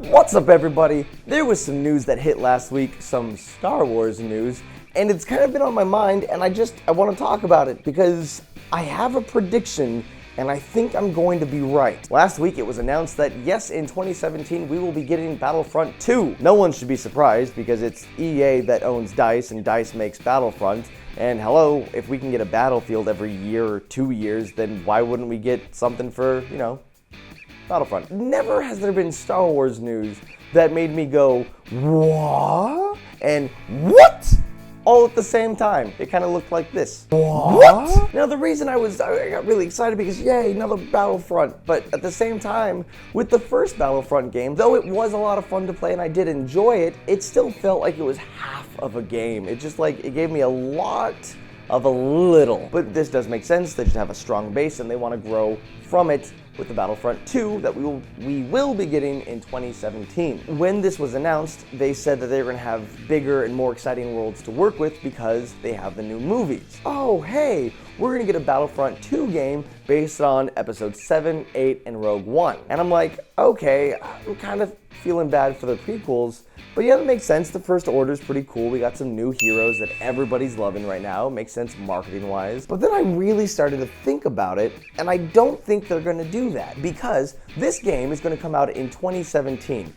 What's up, everybody? There was some news that hit last week, some Star Wars news, and it's kind of been on my mind, and I want to talk about it because I have a prediction, and I think I'm going to be right. Last week it was announced that yes, in 2017 we will be getting Battlefront 2. No one should be surprised because it's EA that owns DICE, and DICE makes Battlefront. And hello, if we can get a Battlefield every year or 2 years, then why wouldn't we get something for, Battlefront? Never has there been Star Wars news that made me go, what? And what? All at the same time. It kind of looked like this. What? Now the reason I got really excited because yay, another Battlefront. But at the same time, with the first Battlefront game, though it was a lot of fun to play and I did enjoy it, it still felt like it was half of a game. It gave me a lot of a little. But this does make sense. They should have a strong base and they want to grow from it with the Battlefront 2 that we will be getting in 2017. When this was announced, they said that they were going to have bigger and more exciting worlds to work with because they have the new movies. Oh, hey, we're going to get a Battlefront 2 game based on Episode 7, 8, and Rogue One. And I'm like, okay, I'm kind of feeling bad for the prequels, but yeah, that makes sense. The First Order is pretty cool. We got some new heroes that everybody's loving right now. It makes sense marketing-wise. But then I really started to think about it, and I don't think they're going to do that because this game is going to come out in 2017.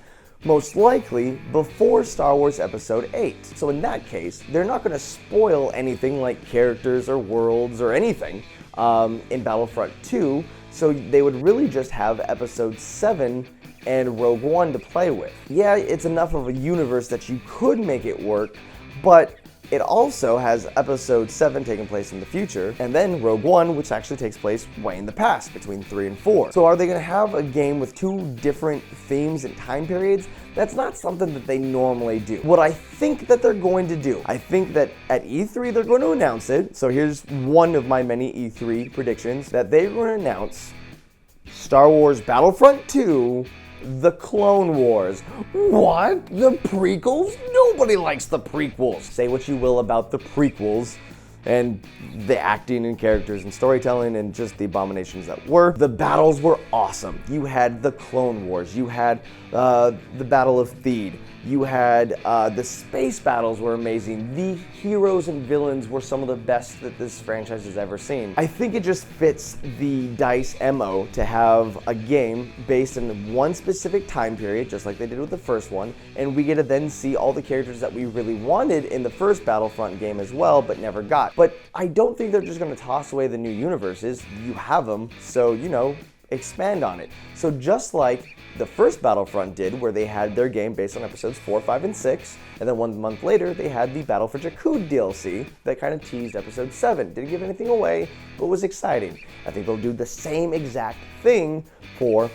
Most likely before Star Wars Episode 8. So in that case, they're not going to spoil anything like characters or worlds or anything in Battlefront 2, so they would really just have Episode 7 and Rogue One to play with. Yeah, it's enough of a universe that you could make it work, but it also has Episode 7 taking place in the future, and then Rogue One, which actually takes place way in the past, between 3 and 4. So are they going to have a game with two different themes and time periods? That's not something that they normally do. What I think that they're going to do, I think that at E3 they're going to announce it. So here's one of my many E3 predictions, that they're going to announce Star Wars Battlefront 2, The Clone Wars. What? The prequels? Nobody likes the prequels. Say what you will about the prequels and the acting and characters and storytelling and just the abominations that were. The battles were awesome. You had the Clone Wars. You had the Battle of Theed. You had the space battles were amazing. The heroes and villains were some of the best that this franchise has ever seen. I think it just fits the DICE MO to have a game based in one specific time period, just like they did with the first one, and we get to then see all the characters that we really wanted in the first Battlefront game as well, but never got. But I don't think they're just going to toss away the new universes. You have them, so, expand on it. So just like the first Battlefront did, where they had their game based on episodes 4, 5, and 6, and then 1 month later, they had the Battle for Jakku DLC that kind of teased episode 7. Didn't give anything away, but was exciting. I think they'll do the same exact thing for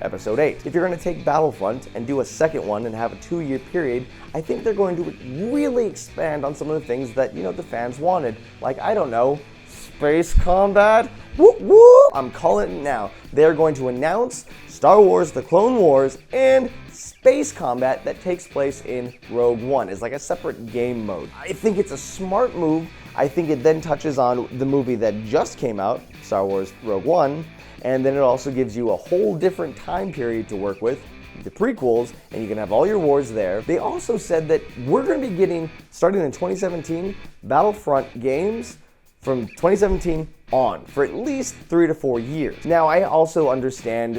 episode 8. If you're going to take Battlefront and do a second one and have a 2-year period, I think they're going to really expand on some of the things that, the fans wanted. Like, I don't know, space combat? Whoop whoop! I'm calling it now. They're going to announce Star Wars The Clone Wars and space combat that takes place in Rogue One. It's like a separate game mode. I think it's a smart move. I think it then touches on the movie that just came out, Star Wars Rogue One, and then it also gives you a whole different time period to work with, the prequels, and you can have all your wars there. They also said that we're going to be getting, starting in 2017, Battlefront games from 2017 on for at least 3 to 4 years. Now, I also understand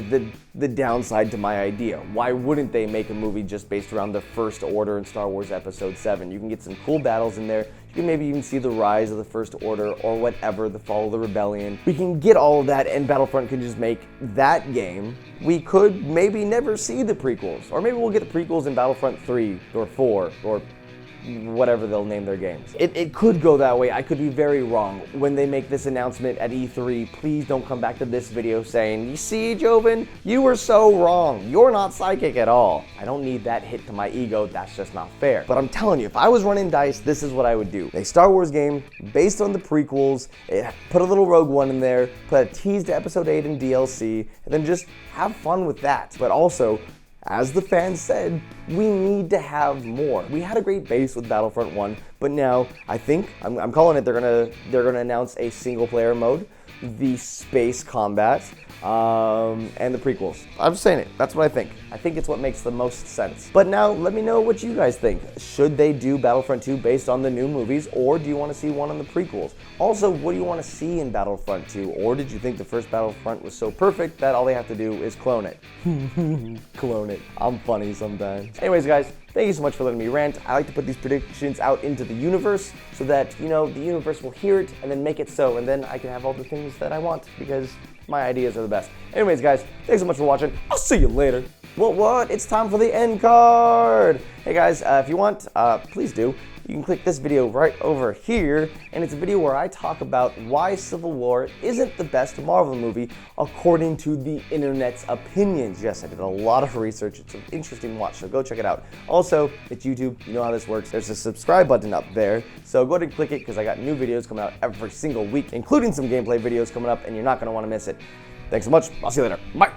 the downside to my idea. Why wouldn't they make a movie just based around the First Order and Star Wars Episode 7? You can get some cool battles in there. You can maybe even see the rise of the First Order or whatever, the fall of the rebellion. We can get all of that and Battlefront can just make that game. We could maybe never see the prequels, or maybe we'll get the prequels in Battlefront 3 or 4 or whatever they'll name their games. It could go that way. I could be very wrong. When they make this announcement at E3, please don't come back to this video saying, you see, Joven, you were so wrong. You're not psychic at all. I don't need that hit to my ego. That's just not fair. But I'm telling you, if I was running DICE, this is what I would do. A Star Wars game based on the prequels, put a little Rogue One in there, put a tease to Episode 8 and DLC, and then just have fun with that. But also, as the fans said, we need to have more. We had a great base with Battlefront 1, but now I think, I'm calling it, they're gonna announce a single player mode, the space combat, and the prequels. I'm just saying it. That's what I think. I think it's what makes the most sense. But now, let me know what you guys think. Should they do Battlefront 2 based on the new movies, or do you want to see one on the prequels? Also, what do you want to see in Battlefront 2? Or did you think the first Battlefront was so perfect that all they have to do is clone it? Clone it. I'm funny sometimes. Anyways, guys, thank you so much for letting me rant. I like to put these predictions out into the universe so that, the universe will hear it and then make it so, and then I can have all the things that I want because my ideas are the best. Anyways, guys, thanks so much for watching. I'll see you later. What? It's time for the end card. Hey guys, if you want, please do. You can click this video right over here, and it's a video where I talk about why Civil War isn't the best Marvel movie according to the internet's opinions. Yes, I did a lot of research. It's an interesting watch, so go check it out. Also, it's YouTube. You know how this works. There's a subscribe button up there, so go ahead and click it because I got new videos coming out every single week, including some gameplay videos coming up, and you're not going to want to miss it. Thanks so much. I'll see you later. Bye.